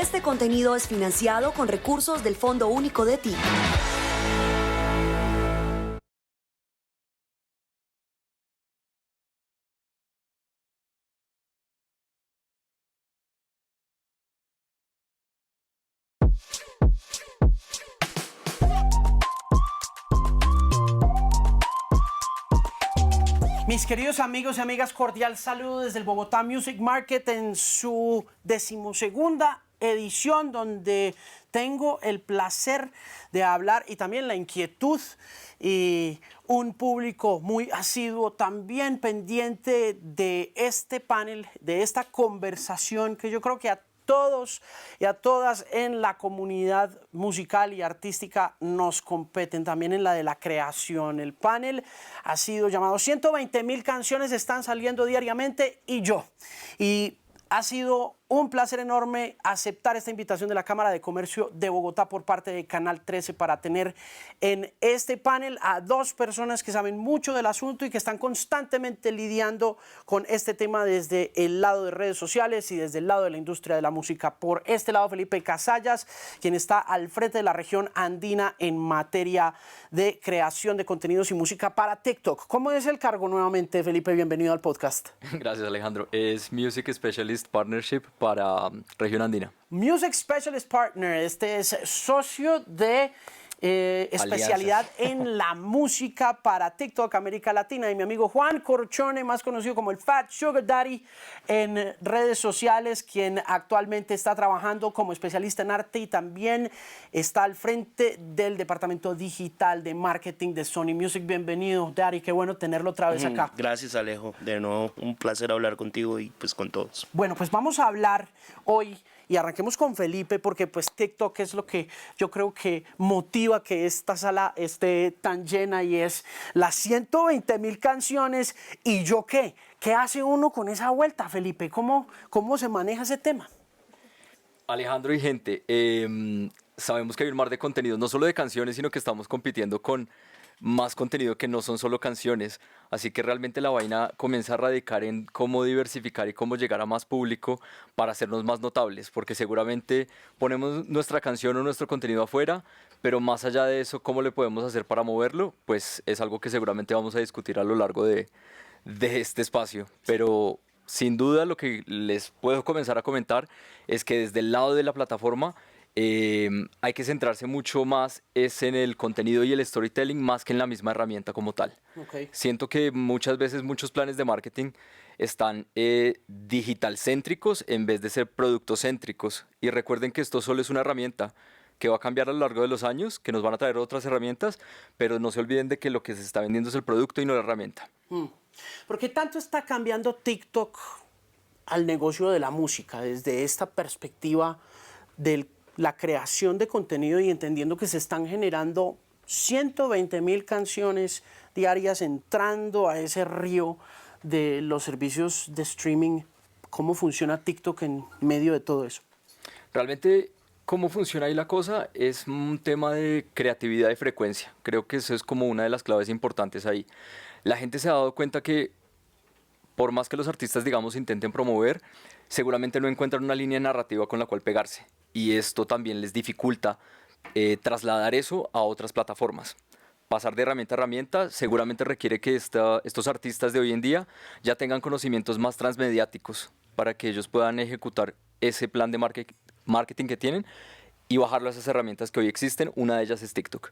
Este contenido es financiado con recursos del Fondo Único de TIC. Mis queridos amigos y amigas, cordial saludo desde el Bogotá Music Market en su 12ª edición, donde tengo el placer de hablar y también la inquietud y un público muy asiduo también pendiente de este panel, de esta conversación que yo creo que a todos y a todas en la comunidad musical y artística nos competen, también en la de la creación. El panel ha sido llamado 120.000 canciones están saliendo diariamente y ha sido un placer enorme aceptar esta invitación de la Cámara de Comercio de Bogotá por parte de Canal 13 para tener en este panel a dos personas que saben mucho del asunto y que están constantemente lidiando con este tema desde el lado de redes sociales y desde el lado de la industria de la música. Por este lado, Felipe Casallas, quien está al frente de la región andina en materia de creación de contenidos y música para TikTok. ¿Cómo es el cargo nuevamente, Felipe? Bienvenido al podcast. Gracias, Alejandro. Es Music Specialist Partnership para Región Andina. Music Specialist Partner, este es socio de especialidad en la música para TikTok, América Latina, y mi amigo Juan Corchone, más conocido como el Fat Sugar Daddy en redes sociales, quien actualmente está trabajando como especialista en arte y también está al frente del departamento digital de marketing de Sony Music. Bienvenido, Daddy, qué bueno tenerlo otra vez acá. Gracias, Alejo, de nuevo un placer hablar contigo y pues con todos. Bueno, pues vamos a hablar hoy y arranquemos con Felipe, porque pues TikTok es lo que yo creo que motiva que esta sala esté tan llena, y es las 120.000 canciones. ¿Y yo qué? ¿Qué hace uno con esa vuelta, Felipe? ¿Cómo se maneja ese tema? Alejandro y gente, sabemos que hay un mar de contenidos, no solo de canciones, sino que estamos compitiendo con más contenido que no son solo canciones, así que realmente la vaina comienza a radicar en cómo diversificar y cómo llegar a más público para hacernos más notables, porque seguramente ponemos nuestra canción o nuestro contenido afuera, pero más allá de eso, cómo le podemos hacer para moverlo, pues es algo que seguramente vamos a discutir a lo largo de este espacio, pero sin duda lo que les puedo comenzar a comentar es que desde el lado de la plataforma hay que centrarse mucho más es en el contenido y el storytelling más que en la misma herramienta como tal. Okay. Siento que muchas veces muchos planes de marketing están digital céntricos en vez de ser producto céntricos, y recuerden que esto solo es una herramienta que va a cambiar a lo largo de los años, que nos van a traer otras herramientas, pero no se olviden de que lo que se está vendiendo es el producto y no la herramienta. ¿Por qué tanto está cambiando TikTok al negocio de la música desde esta perspectiva de la creación de contenido y entendiendo que se están generando 120.000 canciones diarias entrando a ese río de los servicios de streaming? ¿Cómo funciona TikTok en medio de todo eso? Realmente, cómo funciona ahí la cosa es un tema de creatividad y frecuencia. Creo que eso es como una de las claves importantes ahí. La gente se ha dado cuenta que por más que los artistas, digamos, intenten promover, seguramente no encuentran una línea narrativa con la cual pegarse. Y esto también les dificulta trasladar eso a otras plataformas. Pasar de herramienta a herramienta seguramente requiere que estos artistas de hoy en día ya tengan conocimientos más transmediáticos para que ellos puedan ejecutar ese plan de marketing que tienen y bajarlo a esas herramientas que hoy existen. Una de ellas es TikTok.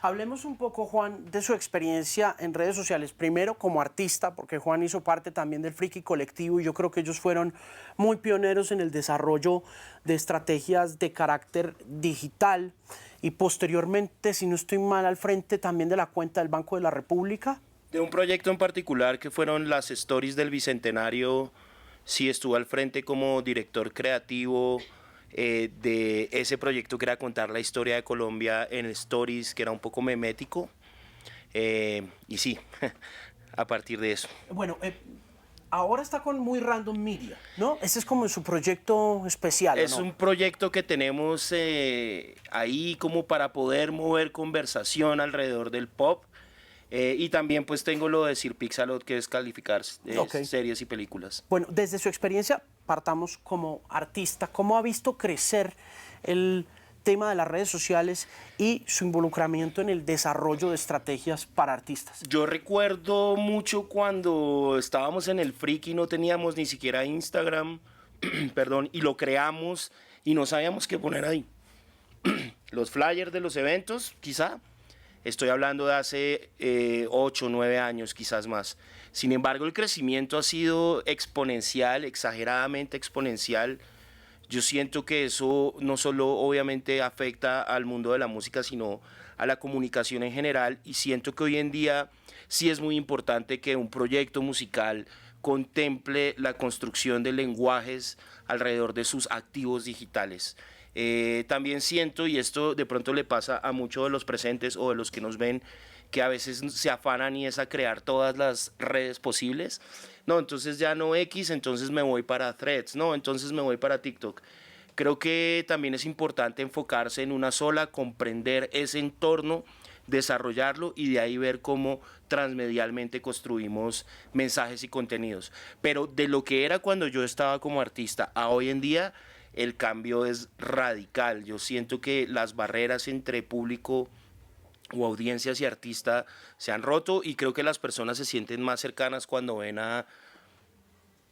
Hablemos un poco, Juan, de su experiencia en redes sociales. Primero como artista, porque Juan hizo parte también del Friki Colectivo y yo creo que ellos fueron muy pioneros en el desarrollo de estrategias de carácter digital, y posteriormente, si no estoy mal, al frente también de la cuenta del Banco de la República. De un proyecto en particular que fueron las Stories del Bicentenario, sí estuve al frente como director creativo de ese proyecto, que era contar la historia de Colombia en stories, que era un poco memético, y sí, a partir de eso. Bueno, ahora está con Muy Random Media, ¿no? Ese es como su proyecto especial, Es ¿no? un proyecto que tenemos ahí como para poder mover conversación alrededor del pop. Y también pues tengo lo de Sir Pixalot, que es calificar Okay. series y películas. Bueno, desde su experiencia partamos como artista, ¿cómo ha visto crecer el tema de las redes sociales y su involucramiento en el desarrollo de estrategias para artistas? Yo recuerdo mucho cuando estábamos en el Friki, no teníamos ni siquiera Instagram, perdón, y lo creamos y no sabíamos qué poner ahí. Los flyers de los eventos, quizá. Estoy hablando de hace 8 o 9 años, quizás más. Sin embargo, el crecimiento ha sido exponencial, exageradamente exponencial. Yo siento que eso no solo obviamente afecta al mundo de la música, sino a la comunicación en general, y siento que hoy en día sí es muy importante que un proyecto musical contemple la construcción de lenguajes alrededor de sus activos digitales. También siento, y esto de pronto le pasa a muchos de los presentes o de los que nos ven, que a veces se afanan y es a crear todas las redes posibles. No, entonces ya no X, entonces me voy para Threads, no, entonces me voy para TikTok. Creo que también es importante enfocarse en una sola, comprender ese entorno, desarrollarlo y de ahí ver cómo transmedialmente construimos mensajes y contenidos. Pero de lo que era cuando yo estaba como artista a hoy en día, el cambio es radical. Yo siento que las barreras entre público o audiencias y artista se han roto, y creo que las personas se sienten más cercanas cuando ven a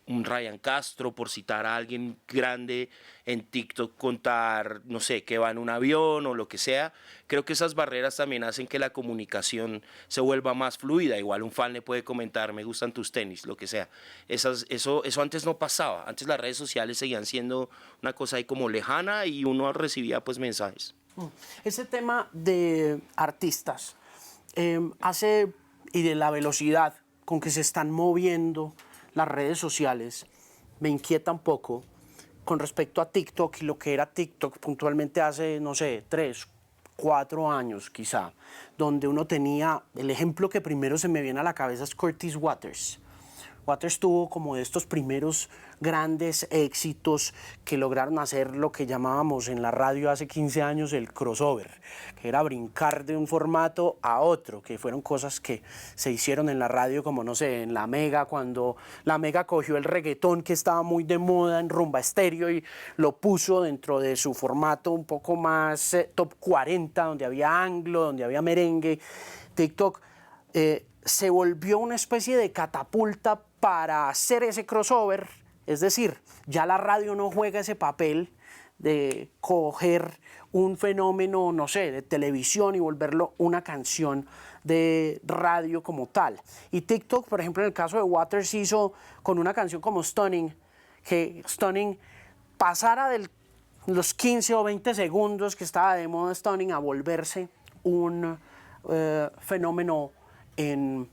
un Ryan Castro, por citar a alguien grande, en TikTok contar, no sé, que va en un avión o lo que sea. Creo que esas barreras también hacen que la comunicación se vuelva más fluida. Igual un fan le puede comentar, me gustan tus tenis, lo que sea. Eso antes no pasaba. Antes las redes sociales seguían siendo una cosa ahí como lejana y uno recibía pues mensajes. Ese tema de artistas y de la velocidad con que se están moviendo las redes sociales me inquieta un poco con respecto a TikTok y lo que era TikTok puntualmente hace, no sé, 3, 4 años quizá, donde uno tenía, el ejemplo que primero se me viene a la cabeza es Curtis Waters. Waters tuvo como de estos primeros grandes éxitos que lograron hacer lo que llamábamos en la radio hace 15 años el crossover, que era brincar de un formato a otro, que fueron cosas que se hicieron en la radio, como no sé, en La Mega, cuando La Mega cogió el reggaetón que estaba muy de moda en Rumba Estéreo y lo puso dentro de su formato un poco más top 40, donde había anglo, donde había merengue. TikTok se volvió una especie de catapulta para hacer ese crossover, es decir, ya la radio no juega ese papel de coger un fenómeno, no sé, de televisión y volverlo una canción de radio como tal. Y TikTok, por ejemplo, en el caso de Waters, hizo con una canción como Stunning, que Stunning pasara de los 15 o 20 segundos que estaba de moda Stunning a volverse un fenómeno en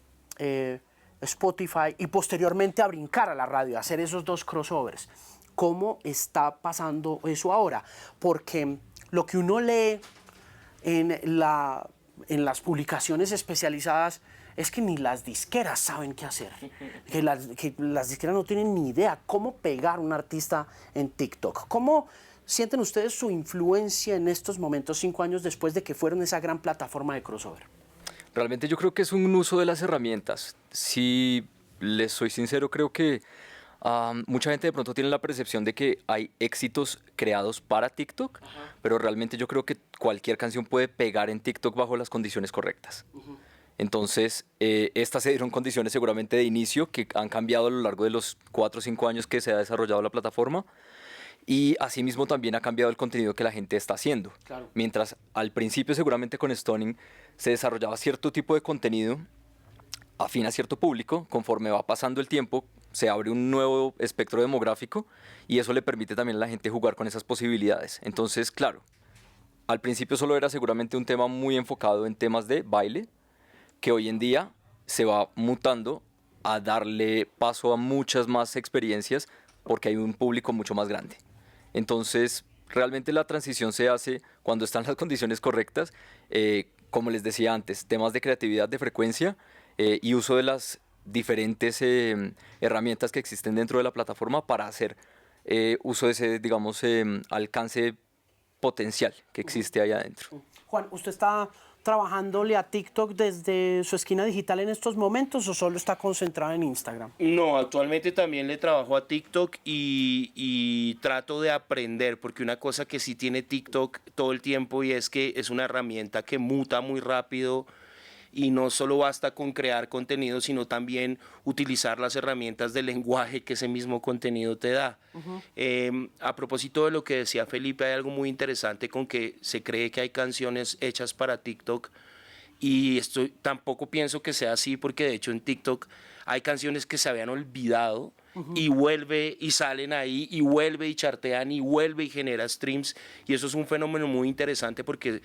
Spotify y posteriormente a brincar a la radio, a hacer esos dos crossovers. ¿Cómo está pasando eso ahora? Porque lo que uno lee en las publicaciones especializadas es que ni las disqueras saben qué hacer, que las disqueras no tienen ni idea cómo pegar a un artista en TikTok. ¿Cómo sienten ustedes su influencia en estos momentos, 5 años después de que fueron esa gran plataforma de crossover? Realmente yo creo que es un uso de las herramientas. Si les soy sincero, creo que mucha gente de pronto tiene la percepción de que hay éxitos creados para TikTok, pero realmente yo creo que cualquier canción puede pegar en TikTok bajo las condiciones correctas. Entonces, estas se dieron condiciones seguramente de inicio que han cambiado a lo largo de los 4 o 5 años que se ha desarrollado la plataforma. Y asimismo también ha cambiado el contenido que la gente está haciendo. Claro. Mientras al principio seguramente con Stunning se desarrollaba cierto tipo de contenido afín a cierto público, conforme va pasando el tiempo se abre un nuevo espectro demográfico y eso le permite también a la gente jugar con esas posibilidades. Entonces, claro, al principio solo era seguramente un tema muy enfocado en temas de baile, que hoy en día se va mutando a darle paso a muchas más experiencias porque hay un público mucho más grande. Entonces, realmente la transición se hace cuando están las condiciones correctas, como les decía antes, temas de creatividad, de frecuencia y uso de las diferentes herramientas que existen dentro de la plataforma para hacer uso de ese, digamos, alcance potencial que existe ahí adentro. Juan, usted está trabajándole a TikTok desde su esquina digital en estos momentos o solo está concentrado en Instagram? No, actualmente también le trabajo a TikTok y trato de aprender, porque una cosa que sí tiene TikTok todo el tiempo y es que es una herramienta que muta muy rápido y no solo basta con crear contenido, sino también utilizar las herramientas del lenguaje que ese mismo contenido te da. A propósito de lo que decía Felipe, hay algo muy interesante con que se cree que hay canciones hechas para TikTok y esto tampoco pienso que sea así, porque de hecho en TikTok hay canciones que se habían olvidado y vuelve y salen ahí y vuelve y chartean y vuelve y genera streams, y eso es un fenómeno muy interesante porque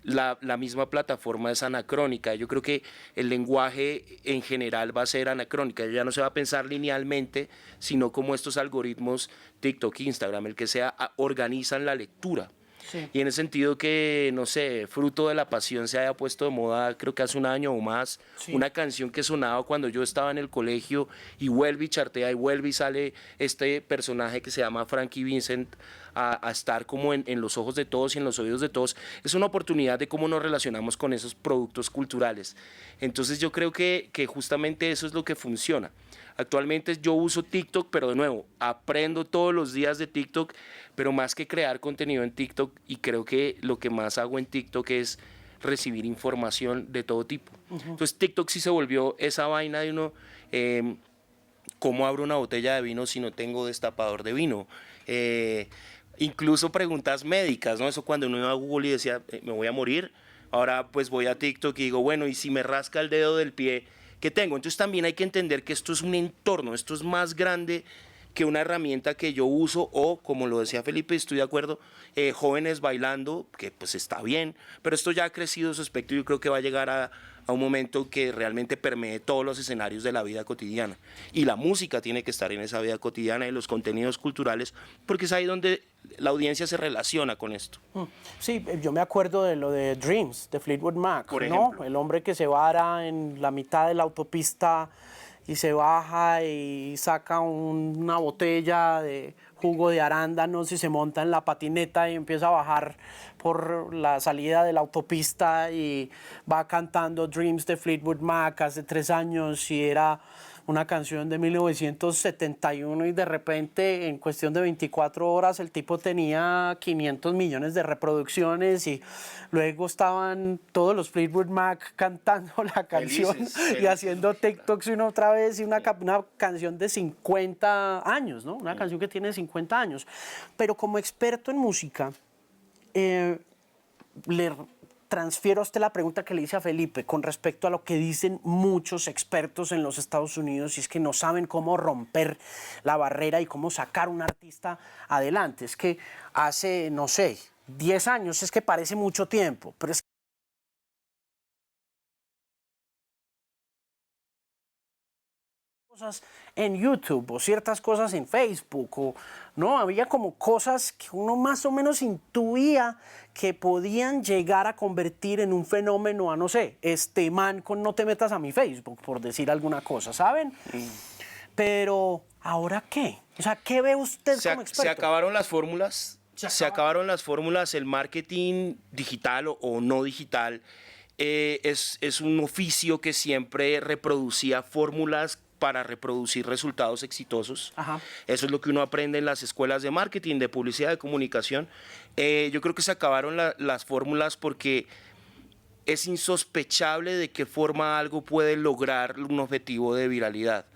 la misma plataforma es anacrónica. Yo creo que el lenguaje en general va a ser anacrónica, ya no se va a pensar linealmente, sino como estos algoritmos TikTok, Instagram, el que sea, organizan la lectura. Sí. Y en el sentido que, no sé, Fruto de la Pasión se haya puesto de moda, creo que hace un año o más, Sí. una canción que sonaba cuando yo estaba en el colegio y vuelve y chartea y vuelve y sale este personaje que se llama Frankie Vincent a estar como en los ojos de todos y en los oídos de todos. Es una oportunidad de cómo nos relacionamos con esos productos culturales. Entonces yo creo que justamente eso es lo que funciona. Actualmente yo uso TikTok, pero de nuevo, aprendo todos los días de TikTok, pero más que crear contenido en TikTok, y creo que lo que más hago en TikTok es recibir información de todo tipo. Entonces TikTok sí se volvió esa vaina de uno, ¿cómo abro una botella de vino si no tengo destapador de vino? Incluso preguntas médicas, ¿no? Eso cuando uno iba a Google y decía, me voy a morir, ahora pues voy a TikTok y digo, bueno, y si me rasca el dedo del pie, ¿qué tengo? Entonces también hay que entender que esto es un entorno, esto es más grande que una herramienta que yo uso, o como lo decía Felipe, estoy de acuerdo, jóvenes bailando, que pues está bien, pero esto ya ha crecido su aspecto y yo creo que va a llegar a un momento que realmente permee todos los escenarios de la vida cotidiana. Y la música tiene que estar en esa vida cotidiana y los contenidos culturales, porque es ahí donde la audiencia se relaciona con esto. Sí, yo me acuerdo de lo de Dreams, de Fleetwood Mac, Por ¿no? ejemplo. El hombre que se vara en la mitad de la autopista y se baja y saca una botella de jugo de arándanos y se monta en la patineta y empieza a bajar por la salida de la autopista y va cantando Dreams de Fleetwood Mac hace 3 años y era una canción de 1971 y de repente en cuestión de 24 horas el tipo tenía 500 millones de reproducciones y luego estaban todos los Fleetwood Mac cantando la canción y haciendo TikToks una otra vez y una canción de 50 años, ¿no? Una canción que tiene 50 años. Pero como experto en música, le transfiero a usted la pregunta que le hice a Felipe con respecto a lo que dicen muchos expertos en los Estados Unidos, y es que no saben cómo romper la barrera y cómo sacar un artista adelante. Es que hace, no sé, 10 años es que parece mucho tiempo, pero es cosas en YouTube o ciertas cosas en Facebook, o no, había como cosas que uno más o menos intuía que podían llegar a convertir en un fenómeno a, no sé, este man con no te metas a mi Facebook, por decir alguna cosa, ¿saben? Pero, ¿ahora qué? O sea, ¿qué ve usted como experto? Se acabaron las fórmulas, se acabaron las fórmulas, el marketing digital o no digital es un oficio que siempre reproducía fórmulas para reproducir resultados exitosos. Ajá. Eso es lo que uno aprende en las escuelas de marketing, de publicidad, de comunicación. Yo creo que se acabaron las fórmulas porque es insospechable de qué forma algo puede lograr un objetivo de viralidad.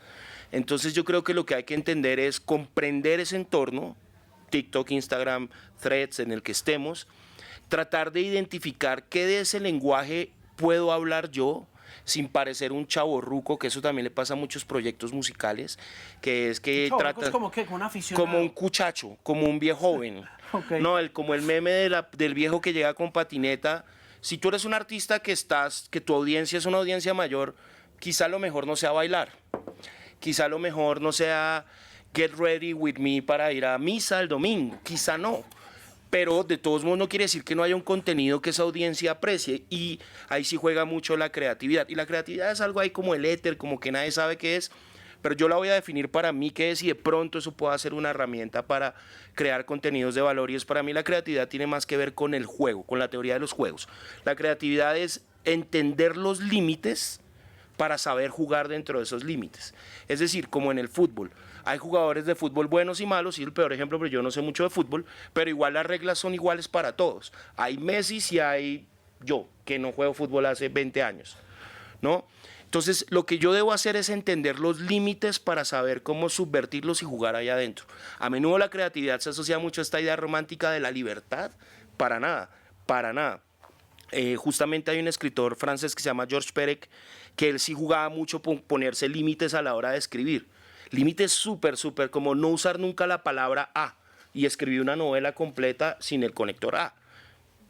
Entonces yo creo que lo que hay que entender es comprender ese entorno, TikTok, Instagram, Threads, en el que estemos, tratar de identificar qué de ese lenguaje puedo hablar yo, sin parecer un chavorruco, que eso también le pasa a muchos proyectos musicales, que es que trata es como que con una aficionado. como un cuchacho, como un viejo joven. Okay. No, como el meme del viejo que llega con patineta. Si tú eres un artista que tu audiencia es una audiencia mayor, quizá lo mejor no sea bailar. Quizá lo mejor no sea get ready with me para ir a misa el domingo. Quizá no. Pero de todos modos no quiere decir que no haya un contenido que esa audiencia aprecie, y ahí sí juega mucho la creatividad. Y la creatividad es algo ahí como el éter, como que nadie sabe qué es, pero yo la voy a definir para mí, que es, y de pronto eso pueda ser una herramienta para crear contenidos de valor. Y es, para mí la creatividad tiene más que ver con el juego, con la teoría de los juegos. La creatividad es entender los límites para saber jugar dentro de esos límites. Es decir, como en el fútbol. Hay jugadores de fútbol buenos y malos, y el peor ejemplo, pero yo no sé mucho de fútbol, pero igual las reglas son iguales para todos. Hay Messi y hay yo, que no juego fútbol hace 20 años, ¿no? Entonces, lo que yo debo hacer es entender los límites para saber cómo subvertirlos y jugar allá adentro. A menudo la creatividad se asocia mucho a esta idea romántica de la libertad. Para nada, para nada. Justamente hay un escritor francés que se llama Georges Perec, que él sí jugaba mucho por ponerse límites a la hora de escribir. Límites súper, como no usar nunca la palabra a, y escribir una novela completa sin el conector a.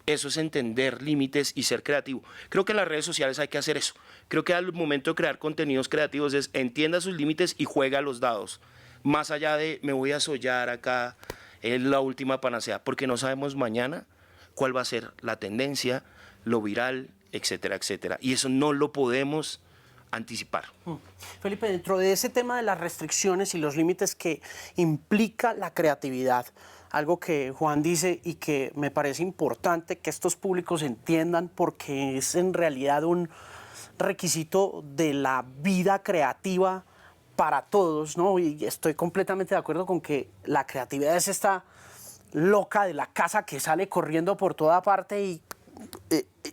Eso es entender límites y ser creativo. Creo que en las redes sociales hay que hacer eso. Creo que al momento de crear contenidos creativos es entienda sus límites y juega los dados. Más allá de me voy a sollar acá, es la última panacea, porque no sabemos mañana cuál va a ser la tendencia, lo viral, etcétera, etcétera. Y eso no lo podemos anticipar. Felipe, dentro de ese tema de las restricciones y los límites que implica la creatividad, algo que Juan dice y que me parece importante que estos públicos entiendan, porque es en realidad un requisito de la vida creativa para todos, ¿no? Y estoy completamente de acuerdo con que la creatividad es esta loca de la casa que sale corriendo por toda parte, y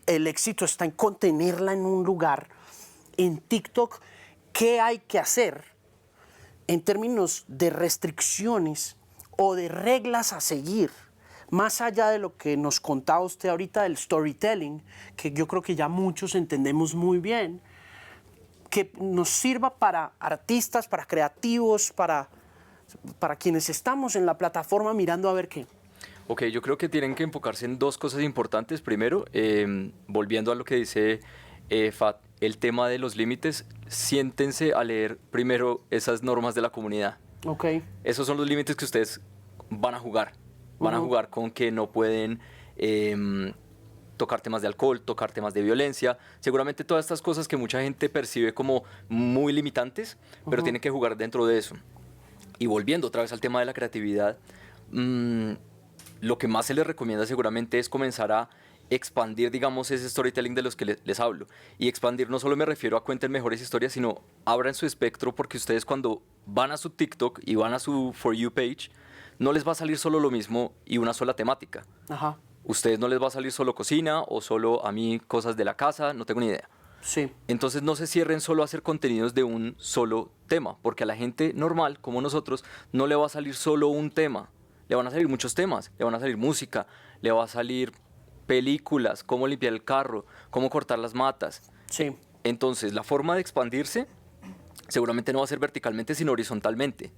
el éxito está en contenerla en un lugar. En TikTok, ¿qué hay que hacer en términos de restricciones o de reglas a seguir, más allá de lo que nos contaba usted ahorita del storytelling, que yo creo que ya muchos entendemos muy bien, que nos sirva para artistas, para creativos, para quienes estamos en la plataforma mirando a ver qué? Ok, yo creo que tienen que enfocarse en dos cosas importantes. Primero, volviendo a lo que dice Fat, el tema de los límites, siéntense a leer primero esas normas de la comunidad. Okay. Esos son los límites que ustedes van a jugar. Van a jugar con que no pueden tocar temas de alcohol, tocar temas de violencia. Seguramente todas estas cosas que mucha gente percibe como muy limitantes, pero tienen que jugar dentro de eso. Y volviendo otra vez al tema de la creatividad, lo que más se les recomienda seguramente es comenzar a expandir, digamos, ese storytelling de los que les hablo. Y expandir no solo me refiero a cuenten mejores historias, sino abran su espectro, porque ustedes cuando van a su TikTok y van a su For You page, no les va a salir solo lo mismo y una sola temática. Ajá. Ustedes no les va a salir solo cocina o solo a mí cosas de la casa, no tengo ni idea. Sí. Entonces no se cierren solo a hacer contenidos de un solo tema, porque a la gente normal, como nosotros, no le va a salir solo un tema. Le van a salir muchos temas, le van a salir música, le va a salir películas, cómo limpiar el carro, cómo cortar las matas. Sí. Entonces, la forma de expandirse seguramente no va a ser verticalmente, sino horizontalmente.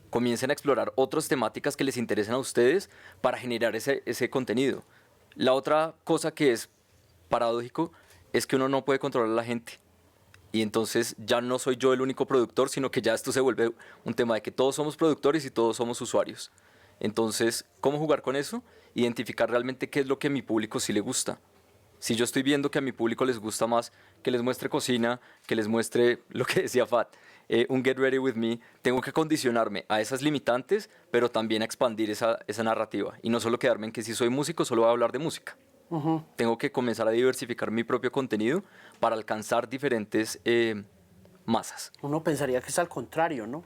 Comiencen a explorar otras temáticas que les interesen a ustedes para generar ese contenido. La otra cosa que es paradójico es que uno no puede controlar a la gente. Y entonces ya no soy yo el único productor, sino que ya esto se vuelve un tema de que todos somos productores y todos somos usuarios. Entonces, ¿cómo jugar con eso? Identificar realmente qué es lo que a mi público sí le gusta. Si yo estoy viendo que a mi público les gusta más que les muestre cocina, que les muestre lo que decía Fat, un Get Ready With Me, tengo que condicionarme a esas limitantes, pero también a expandir esa narrativa. Y no solo quedarme en que si soy músico, solo voy a hablar de música. Tengo que comenzar a diversificar mi propio contenido para alcanzar diferentes masas. Uno pensaría que es al contrario, ¿no?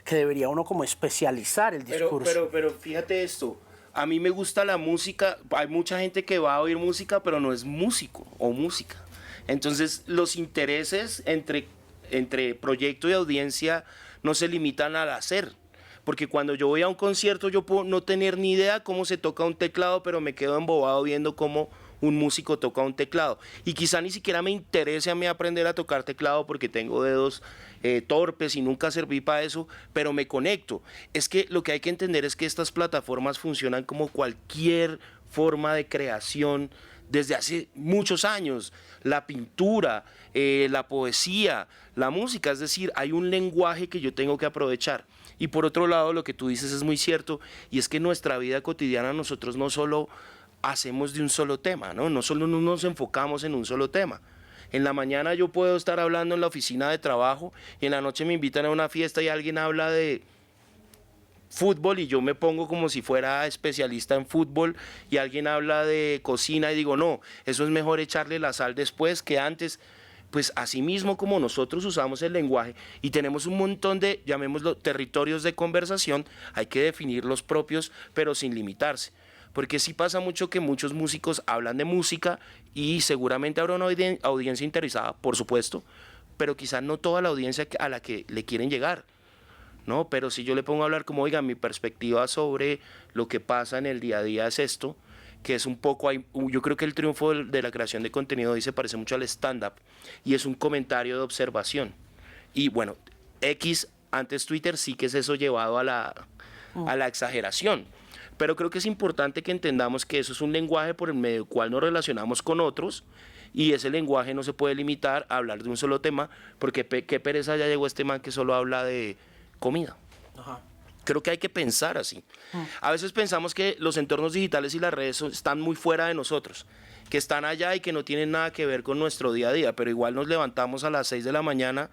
Que debería uno como especializar el discurso. Pero fíjate esto, a mí me gusta la música, hay mucha gente que va a oír música, pero no es músico o música. Entonces los intereses entre proyecto y audiencia no se limitan al hacer. Porque cuando yo voy a un concierto yo puedo no tener ni idea cómo se toca un teclado, pero me quedo embobado viendo cómo un músico toca un teclado. Y quizá ni siquiera me interese a mí aprender a tocar teclado porque tengo dedos torpes y nunca serví para eso, pero me conecto. Es que lo que hay que entender es que estas plataformas funcionan como cualquier forma de creación desde hace muchos años. La pintura, la poesía, la música, es decir, hay un lenguaje que yo tengo que aprovechar. Y por otro lado, lo que tú dices es muy cierto, y es que en nuestra vida cotidiana nosotros no solo hacemos de un solo tema, no solo nos enfocamos en un solo tema. En la mañana yo puedo estar hablando en la oficina de trabajo y en la noche me invitan a una fiesta y alguien habla de fútbol y yo me pongo como si fuera especialista en fútbol y alguien habla de cocina y digo, no, eso es mejor echarle la sal después que antes. Pues así mismo como nosotros usamos el lenguaje y tenemos un montón de, llamémoslo, territorios de conversación, hay que definir los propios, pero sin limitarse. Porque sí pasa mucho que muchos músicos hablan de música y seguramente habrá una audiencia interesada, por supuesto, pero quizás no toda la audiencia a la que le quieren llegar, ¿no? Pero si yo le pongo a hablar como, oiga, mi perspectiva sobre lo que pasa en el día a día es esto, que es un poco, yo creo que el triunfo de la creación de contenido hoy se parece mucho al stand-up y es un comentario de observación. Y bueno, X, antes Twitter, sí que es eso llevado a la exageración. Pero creo que es importante que entendamos que eso es un lenguaje por el medio del cual nos relacionamos con otros y ese lenguaje no se puede limitar a hablar de un solo tema porque qué pereza ya llegó este man que solo habla de comida. Ajá. Creo que hay que pensar así. A veces pensamos que los entornos digitales y las redes están muy fuera de nosotros, que están allá y que no tienen nada que ver con nuestro día a día, pero igual nos levantamos a las 6 de la mañana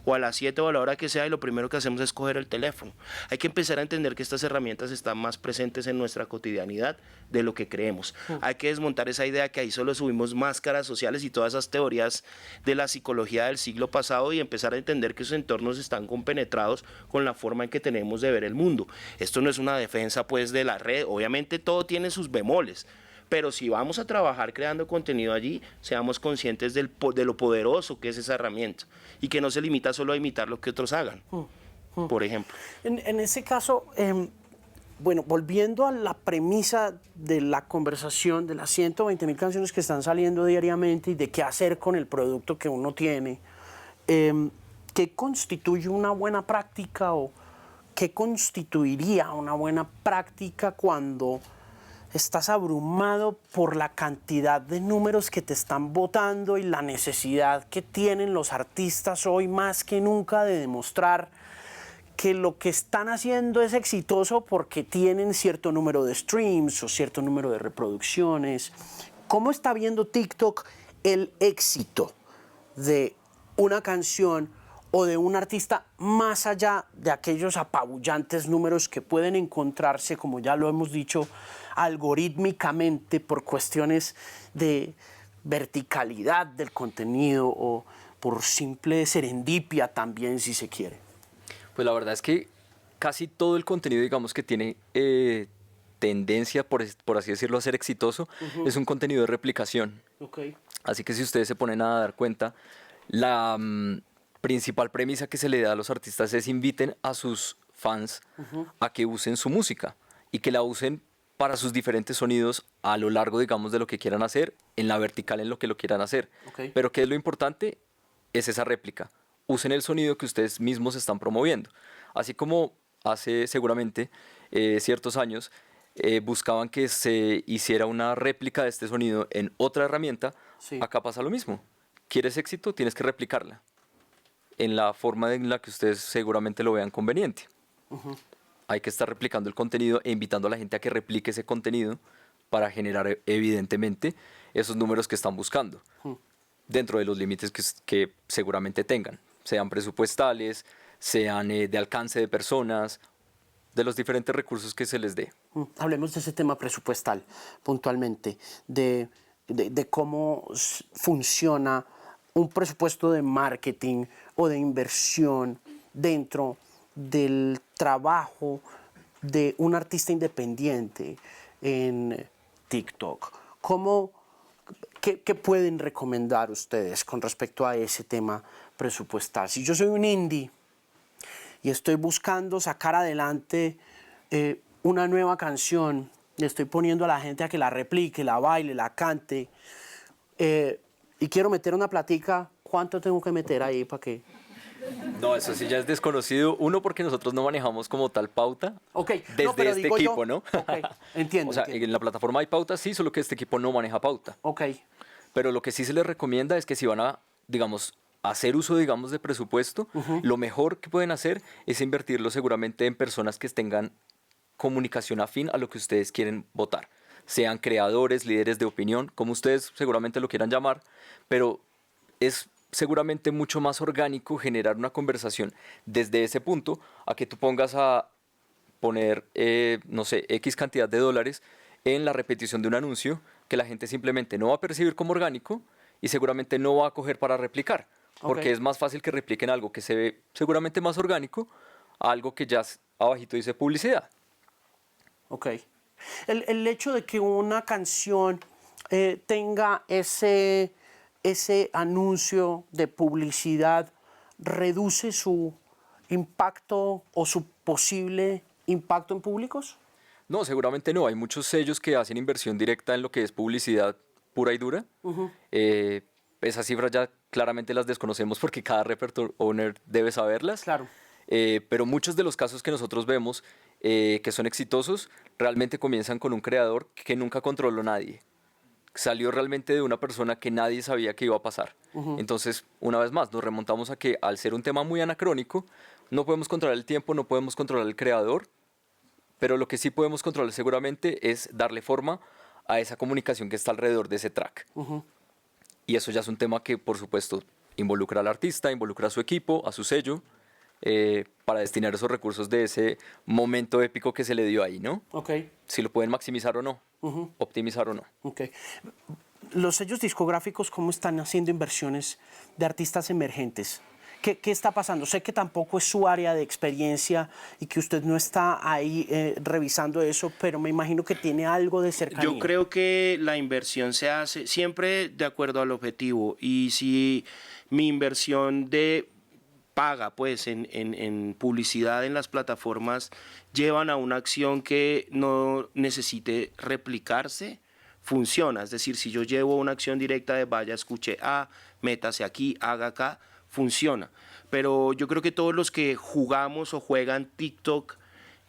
o a las 7 o a la hora que sea y lo primero que hacemos es coger el teléfono. Hay que empezar a entender que estas herramientas están más presentes en nuestra cotidianidad de lo que creemos. Hay que desmontar esa idea que ahí solo subimos máscaras sociales y todas esas teorías de la psicología del siglo pasado y empezar a entender que esos entornos están compenetrados con la forma en que tenemos de ver el mundo. Esto no es una defensa pues de la red, obviamente todo tiene sus bemoles, pero si vamos a trabajar creando contenido allí, seamos conscientes de lo poderoso que es esa herramienta y que no se limita solo a imitar lo que otros hagan, por ejemplo. En ese caso, bueno, volviendo a la premisa de la conversación de las 120.000 canciones que están saliendo diariamente y de qué hacer con el producto que uno tiene, ¿qué constituye una buena práctica o qué constituiría una buena práctica cuando estás abrumado por la cantidad de números que te están botando y la necesidad que tienen los artistas hoy más que nunca de demostrar que lo que están haciendo es exitoso porque tienen cierto número de streams o cierto número de reproducciones? ¿Cómo está viendo TikTok el éxito de una canción o de un artista más allá de aquellos apabullantes números que pueden encontrarse, como ya lo hemos dicho, algorítmicamente por cuestiones de verticalidad del contenido o por simple serendipia también, si se quiere? Pues la verdad es que casi todo el contenido, digamos, que tiene tendencia, por así decirlo, a ser exitoso, es un contenido de replicación. Okay. Así que si ustedes se ponen a dar cuenta, la principal premisa que se le da a los artistas es inviten a sus fans a que usen su música y que la usen para sus diferentes sonidos a lo largo, digamos, de lo que quieran hacer, en la vertical en lo que lo quieran hacer. Okay. Pero ¿qué es lo importante? Es esa réplica. Usen el sonido que ustedes mismos están promoviendo. Así como hace seguramente ciertos años buscaban que se hiciera una réplica de este sonido en otra herramienta, sí. Acá pasa lo mismo. ¿Quieres éxito? Tienes que replicarla en la forma en la que ustedes seguramente lo vean conveniente. Hay que estar replicando el contenido e invitando a la gente a que replique ese contenido para generar evidentemente esos números que están buscando, dentro de los límites que seguramente tengan, sean presupuestales, sean de alcance de personas, de los diferentes recursos que se les dé. Hablemos de ese tema presupuestal puntualmente, de cómo funciona un presupuesto de marketing o de inversión dentro del trabajo de un artista independiente en TikTok. ¿Qué pueden recomendar ustedes con respecto a ese tema presupuestal? Si yo soy un indie y estoy buscando sacar adelante una nueva canción, le estoy poniendo a la gente a que la replique, la baile, la cante, y quiero meter una platica, ¿cuánto tengo que meter ahí para que...? No, eso sí ya es desconocido. Uno, porque nosotros no manejamos como tal pauta desde este equipo, ¿no? Okay. Entiendo. O sea, entiendo. en la plataforma hay pauta, sí, solo que este equipo no maneja pauta. Ok. Pero lo que sí se les recomienda es que si van a, digamos, hacer uso, digamos, de presupuesto, lo mejor que pueden hacer es invertirlo seguramente en personas que tengan comunicación afín a lo que ustedes quieren votar. Sean creadores, líderes de opinión, como ustedes seguramente lo quieran llamar, pero es seguramente mucho más orgánico generar una conversación desde ese punto a que tú pongas a poner, no sé, X cantidad de dólares en la repetición de un anuncio que la gente simplemente no va a percibir como orgánico y seguramente no va a coger para replicar, porque es más fácil que repliquen algo que se ve seguramente más orgánico a algo que ya abajito dice publicidad. Ok. El hecho de que una canción tenga ese anuncio de publicidad reduce su impacto o su posible impacto en públicos? No, seguramente no. Hay muchos sellos que hacen inversión directa en lo que es publicidad pura y dura. Esas cifras ya claramente las desconocemos porque cada repertoire owner debe saberlas. Claro. Pero muchos de los casos que nosotros vemos que son exitosos realmente comienzan con un creador que nunca controló nadie. Salió realmente de una persona que nadie sabía que iba a pasar. Entonces, una vez más, nos remontamos a que al ser un tema muy anacrónico, no podemos controlar el tiempo, no podemos controlar el creador, pero lo que sí podemos controlar seguramente es darle forma a esa comunicación que está alrededor de ese track. Y eso ya es un tema que, por supuesto, involucra al artista, involucra a su equipo, a su sello, para destinar esos recursos de ese momento épico que se le dio ahí, ¿no? Ok. Si lo pueden maximizar o no, optimizar o no. Ok. Los sellos discográficos, ¿cómo están haciendo inversiones de artistas emergentes? ¿Qué está pasando? Sé que tampoco es su área de experiencia y que usted no está ahí revisando eso, pero me imagino que tiene algo de cercanía. Yo creo que la inversión se hace siempre de acuerdo al objetivo, y si mi inversión de paga pues en publicidad en las plataformas llevan a una acción que no necesite replicarse, funciona. Es decir, si yo llevo una acción directa de vaya, escuche A, métase aquí, haga acá, funciona. Pero yo creo que todos los que jugamos o juegan TikTok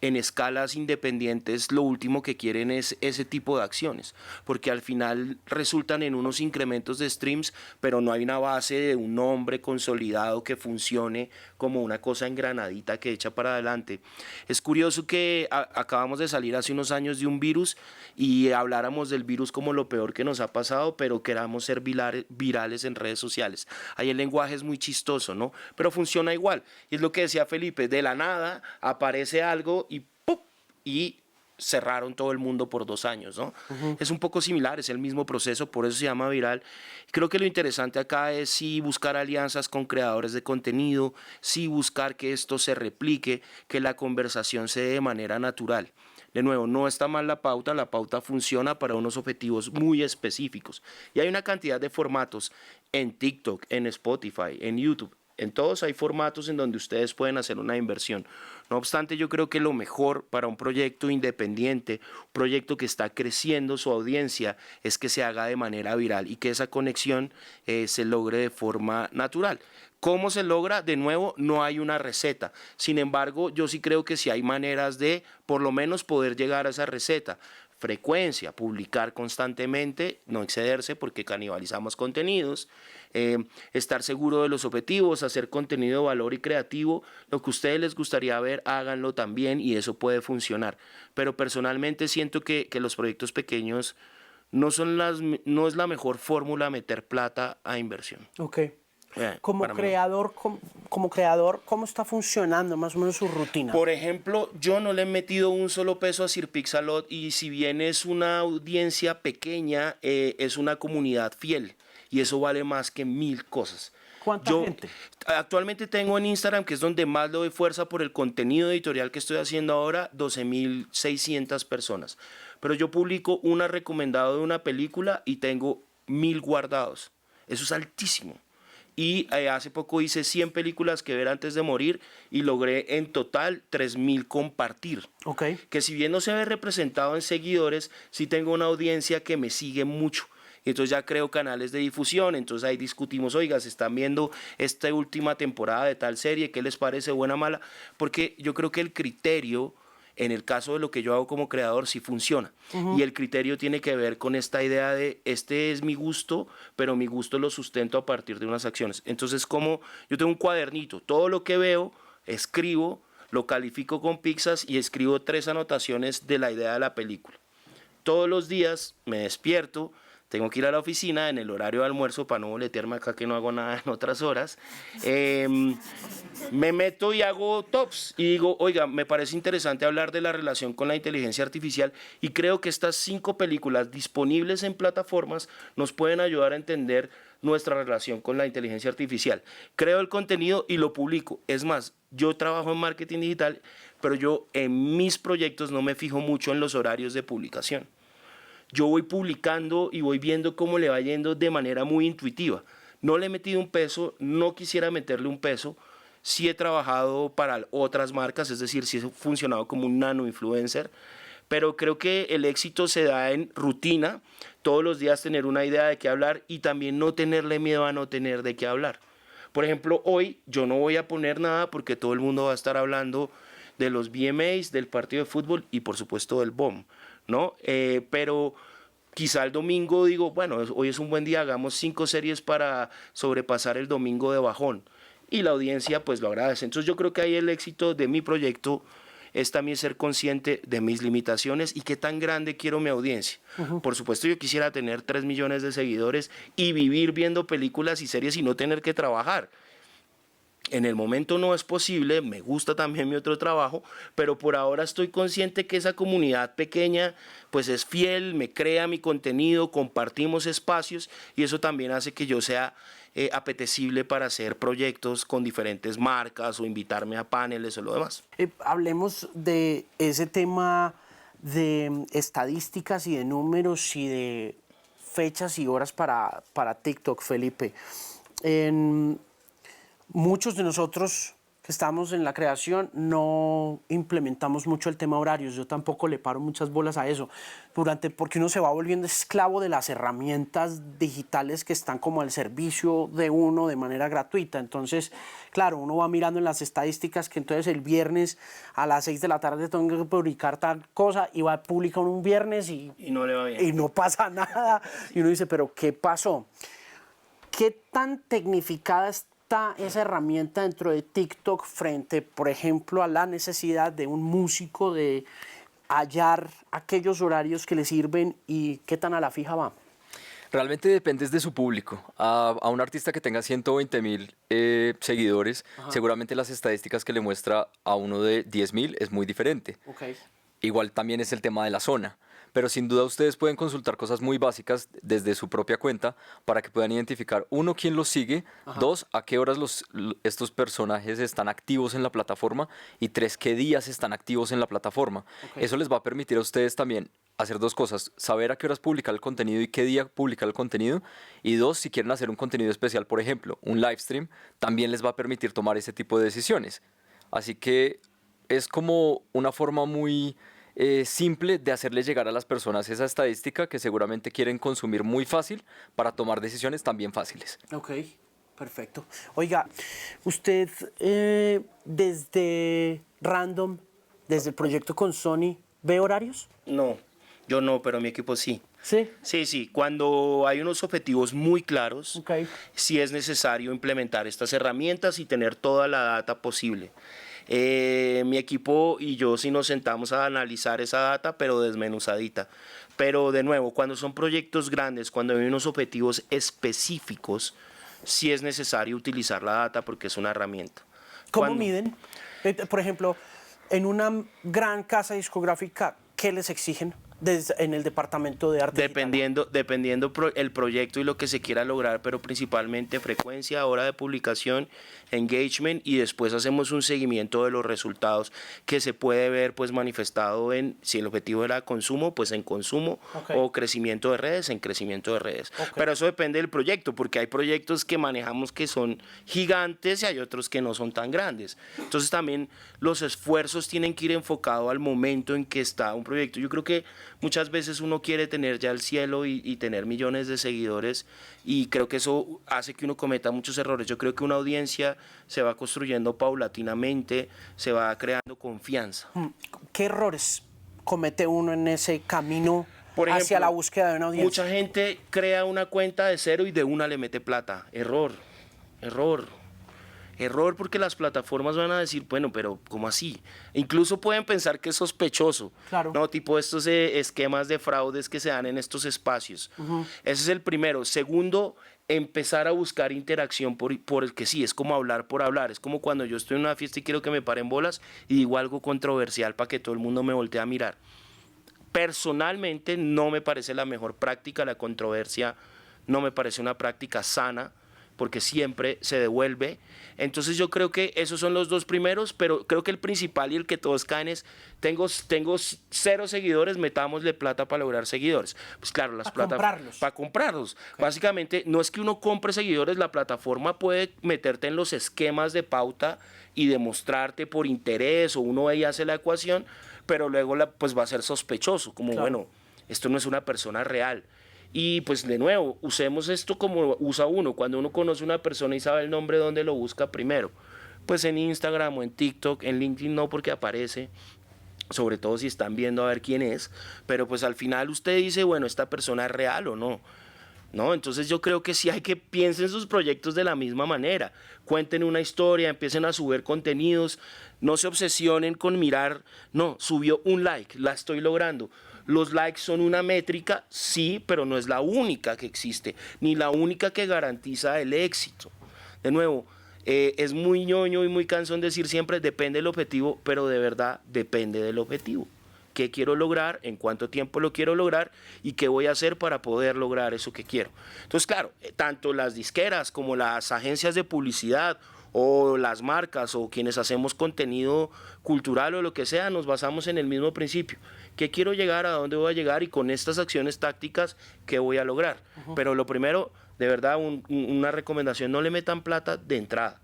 en escalas independientes, lo último que quieren es ese tipo de acciones, porque al final resultan en unos incrementos de streams, pero no hay una base de un nombre consolidado que funcione como una cosa engranadita que echa para adelante. Es curioso que acabamos de salir hace unos años de un virus y habláramos del virus como lo peor que nos ha pasado, pero queramos ser virales en redes sociales. Ahí el lenguaje es muy chistoso, ¿no? Pero funciona igual. Y es lo que decía Felipe, de la nada aparece algo y ¡pum! Y cerraron todo el mundo por 2 años, ¿no? Es un poco similar, es el mismo proceso, por eso se llama viral. Creo que lo interesante acá es sí buscar alianzas con creadores de contenido, sí buscar que esto se replique, que la conversación se dé de manera natural. De nuevo, no está mal la pauta funciona para unos objetivos muy específicos. Y hay una cantidad de formatos en TikTok, en Spotify, en YouTube. En todos hay formatos en donde ustedes pueden hacer una inversión. No obstante, yo creo que lo mejor para un proyecto independiente, un proyecto que está creciendo su audiencia, es que se haga de manera viral y que esa conexión se logre de forma natural. ¿Cómo se logra? De nuevo, no hay una receta. Sin embargo, yo sí creo que sí hay maneras de, por lo menos, poder llegar a esa receta. Frecuencia, publicar constantemente, no excederse porque canibalizamos contenidos, estar seguro de los objetivos, hacer contenido de valor y creativo, lo que a ustedes les gustaría ver, háganlo también y eso puede funcionar. Pero personalmente siento que los proyectos pequeños no es la mejor fórmula meter plata a inversión. Ok. Como creador, ¿cómo está funcionando más o menos su rutina? Por ejemplo, yo no le he metido un solo peso a Sir Pix-a-Lot y si bien es una audiencia pequeña, es una comunidad fiel y eso vale más que 1000 cosas. ¿Cuánta gente? Actualmente tengo en Instagram, que es donde más le doy fuerza por el contenido editorial que estoy haciendo ahora, 12.600 personas. Pero yo publico una recomendada de una película y tengo 1000 guardados. Eso es altísimo. Y hace poco hice 100 películas que ver antes de morir y logré en total 3000 compartir. Okay. Que si bien no se ve representado en seguidores, sí tengo una audiencia que me sigue mucho. Y entonces ya creo canales de difusión, entonces ahí discutimos, oiga, se están viendo esta última temporada de tal serie, ¿qué les parece, buena o mala? Porque yo creo que el criterio, en el caso de lo que yo hago como creador, sí funciona. Y el criterio tiene que ver con esta idea de, este es mi gusto, pero mi gusto lo sustento a partir de unas acciones. Entonces, como yo tengo un cuadernito, todo lo que veo, escribo, lo califico con Pixas y escribo 3 anotaciones de la idea de la película. Todos los días me despierto, tengo que ir a la oficina en el horario de almuerzo para no boletearme acá que no hago nada en otras horas. Me meto y hago tops y digo, oiga, me parece interesante hablar de la relación con la inteligencia artificial y creo que estas 5 películas disponibles en plataformas nos pueden ayudar a entender nuestra relación con la inteligencia artificial. Creo el contenido y lo publico. Es más, yo trabajo en marketing digital, pero yo en mis proyectos no me fijo mucho en los horarios de publicación. Yo voy publicando y voy viendo cómo le va yendo de manera muy intuitiva. No le he metido un peso, no quisiera meterle un peso. Sí he trabajado para otras marcas, es decir, sí he funcionado como un nano influencer, pero creo que el éxito se da en rutina, todos los días tener una idea de qué hablar y también no tenerle miedo a no tener de qué hablar. Por ejemplo, hoy yo no voy a poner nada porque todo el mundo va a estar hablando de los VMAs, del partido de fútbol y por supuesto del BOM, ¿no? Pero quizá el domingo digo, bueno, hoy es un buen día, hagamos 5 series para sobrepasar el domingo de bajón. Y la audiencia pues lo agradece. Entonces yo creo que ahí el éxito de mi proyecto es también ser consciente de mis limitaciones y qué tan grande quiero mi audiencia. Por supuesto yo quisiera tener 3 millones de seguidores y vivir viendo películas y series y no tener que trabajar. En el momento no es posible, me gusta también mi otro trabajo, pero por ahora estoy consciente que esa comunidad pequeña pues es fiel, me crea mi contenido, compartimos espacios y eso también hace que yo sea apetecible para hacer proyectos con diferentes marcas o invitarme a paneles o lo demás. Hablemos de ese tema de estadísticas y de números y de fechas y horas para TikTok, Felipe. Muchos de nosotros que estamos en la creación no implementamos mucho el tema horarios. Yo tampoco le paro muchas bolas a eso. Porque uno se va volviendo esclavo de las herramientas digitales que están como al servicio de uno de manera gratuita. Entonces, claro, uno va mirando en las estadísticas que entonces el viernes a las 6 de la tarde tengo que publicar tal cosa y va a publicar un viernes y no le va bien. Y no pasa nada. Y uno dice, ¿pero qué pasó? ¿Qué tan tecnificada está esa herramienta dentro de TikTok frente, por ejemplo, a la necesidad de un músico de hallar aquellos horarios que le sirven y qué tan a la fija va? Realmente depende de su público. A un artista que tenga 120.000 seguidores, seguramente las estadísticas que le muestra a uno de 10.000 es muy diferente. Okay. Igual también es el tema de la zona. Pero sin duda ustedes pueden consultar cosas muy básicas desde su propia cuenta para que puedan identificar, 1, quién los sigue, 2, a qué horas estos personajes están activos en la plataforma y 3, qué días están activos en la plataforma. Okay. Eso les va a permitir a ustedes también hacer 2 cosas, saber a qué horas publicar el contenido y qué día publicar el contenido, y 2, si quieren hacer un contenido especial, por ejemplo, un live stream, también les va a permitir tomar ese tipo de decisiones. Así que es como una forma muy simple de hacerles llegar a las personas esa estadística que seguramente quieren consumir muy fácil para tomar decisiones también fáciles. Ok, perfecto. Oiga, usted desde Random, desde el proyecto con Sony, ¿ve horarios? No, yo no, pero mi equipo sí. ¿Sí? Sí. Cuando hay unos objetivos muy claros, Okay. Sí es necesario implementar estas herramientas y tener toda la data posible. Mi equipo y yo sí nos sentamos a analizar esa data, pero desmenuzadita. Pero de nuevo, cuando son proyectos grandes, cuando hay unos objetivos específicos, sí es necesario utilizar la data porque es una herramienta. ¿Cómo miden? Por ejemplo, en una gran casa discográfica, ¿qué les exigen en el departamento de arte? Dependiendo el proyecto y lo que se quiera lograr, pero principalmente frecuencia, hora de publicación, engagement, y después hacemos un seguimiento de los resultados que se puede ver pues manifestado en, si el objetivo era consumo, pues en consumo, Okay. o crecimiento de redes, en crecimiento de redes. Okay. Pero eso depende del proyecto, porque hay proyectos que manejamos que son gigantes y hay otros que no son tan grandes. Entonces también los esfuerzos tienen que ir enfocados al momento en que está un proyecto. Yo creo que muchas veces uno quiere tener ya el cielo y tener millones de seguidores, y creo que eso hace que uno cometa muchos errores. Yo creo que una audiencia se va construyendo paulatinamente, se va creando confianza. ¿Qué errores comete uno en ese camino Por ejemplo, hacia la búsqueda de una audiencia? Mucha gente crea una cuenta de cero y de una le mete plata. Error. Error, porque las plataformas van a decir, bueno, pero ¿cómo así? Incluso pueden pensar que es sospechoso, Claro. ¿no? Tipo estos esquemas de fraudes que se dan en estos espacios. Ese es el primero. Segundo, empezar a buscar interacción por el que sí, es como hablar por hablar. Es como cuando yo estoy en una fiesta y quiero que me paren bolas y digo algo controversial para que todo el mundo me voltee a mirar. Personalmente no me parece la mejor práctica la controversia, no me parece una práctica sana, porque siempre se devuelve. Entonces yo creo que esos son los dos primeros, pero creo que el principal y el que todos caen es, tengo 0 seguidores, metámosle plata para lograr seguidores. Pues claro, las plataformas... Para comprarlos. Okay. Básicamente, no es que uno compre seguidores, la plataforma puede meterte en los esquemas de pauta y demostrarte por interés, o uno ahí hace la ecuación, pero luego pues va a ser sospechoso, como claro, bueno, esto no es una persona real. Y pues de nuevo, usemos esto como usa uno. Cuando uno conoce a una persona y sabe el nombre, ¿dónde lo busca primero? Pues en Instagram o en TikTok, en LinkedIn no, porque aparece, sobre todo si están viendo a ver quién es, pero pues al final usted dice, bueno, ¿esta persona es real o no? ¿No? Entonces yo creo que sí hay que piensen sus proyectos de la misma manera. Cuenten una historia, empiecen a subir contenidos, no se obsesionen con mirar, no, subió un like, la estoy logrando. Los likes son una métrica, sí, pero no es la única que existe, ni la única que garantiza el éxito. De nuevo, es muy ñoño y muy cansón decir siempre depende del objetivo, pero de verdad depende del objetivo. ¿Qué quiero lograr? ¿En cuánto tiempo lo quiero lograr? ¿Y qué voy a hacer para poder lograr eso que quiero? Entonces, claro, tanto las disqueras como las agencias de publicidad o las marcas o quienes hacemos contenido cultural o lo que sea, nos basamos en el mismo principio. ¿Qué quiero llegar? ¿A dónde voy a llegar? Y con estas acciones tácticas, ¿qué voy a lograr? Pero lo primero, de verdad, una recomendación, no le metan plata de entrada.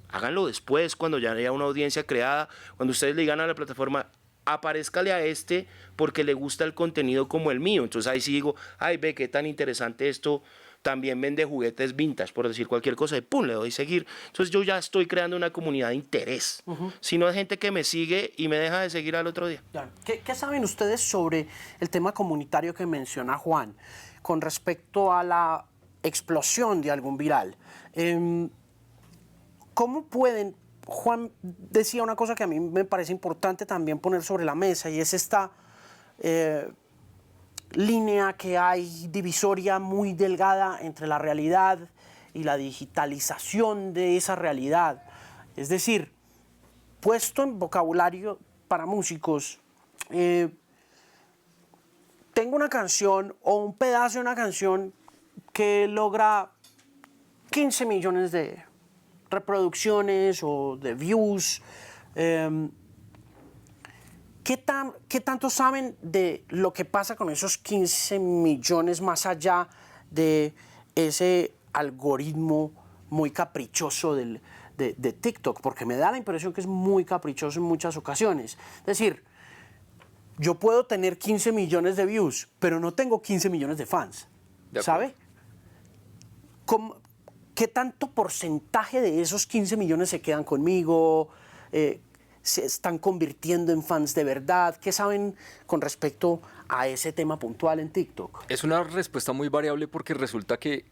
Háganlo después, cuando ya haya una audiencia creada, cuando ustedes le digan a la plataforma, aparézcale a este porque le gusta el contenido como el mío. Entonces ahí sí digo, ay, ve qué tan interesante esto, también vende juguetes vintage, por decir cualquier cosa, y pum, le doy seguir. Entonces yo ya estoy creando una comunidad de interés. Si no hay gente que me sigue y me deja de seguir al otro día. Claro. ¿Qué saben ustedes sobre el tema comunitario que menciona Juan con respecto a la explosión de algún viral? ¿Cómo pueden... Juan decía una cosa que a mí me parece importante también poner sobre la mesa, y es esta línea que hay divisoria muy delgada entre la realidad y la digitalización de esa realidad. Es decir, puesto en vocabulario para músicos, tengo una canción o un pedazo de una canción que logra 15 millones de reproducciones o de views. ¿Qué tanto saben de lo que pasa con esos 15 millones más allá de ese algoritmo muy caprichoso de TikTok? Porque me da la impresión que es muy caprichoso en muchas ocasiones. Es decir, yo puedo tener 15 millones de views, pero no tengo 15 millones de fans, ¿sabe? ¿Qué tanto porcentaje de esos 15 millones se quedan conmigo? ¿Se están convirtiendo en fans de verdad? ¿Qué saben con respecto a ese tema puntual en TikTok? Es una respuesta muy variable porque resulta que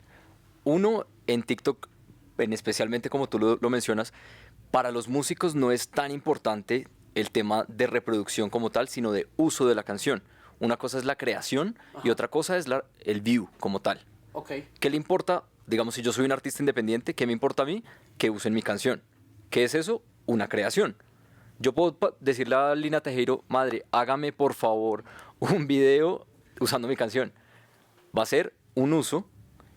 uno en TikTok, especialmente como tú lo mencionas, para los músicos no es tan importante el tema de reproducción como tal, sino de uso de la canción. Una cosa es la creación y otra cosa es el view como tal. Okay. ¿Qué le importa? Digamos, si yo soy un artista independiente, ¿qué me importa a mí? Que usen mi canción. ¿Qué es eso? Una creación. Yo puedo decirle a Lina Tejero, madre, hágame por favor un video usando mi canción. Va a ser un uso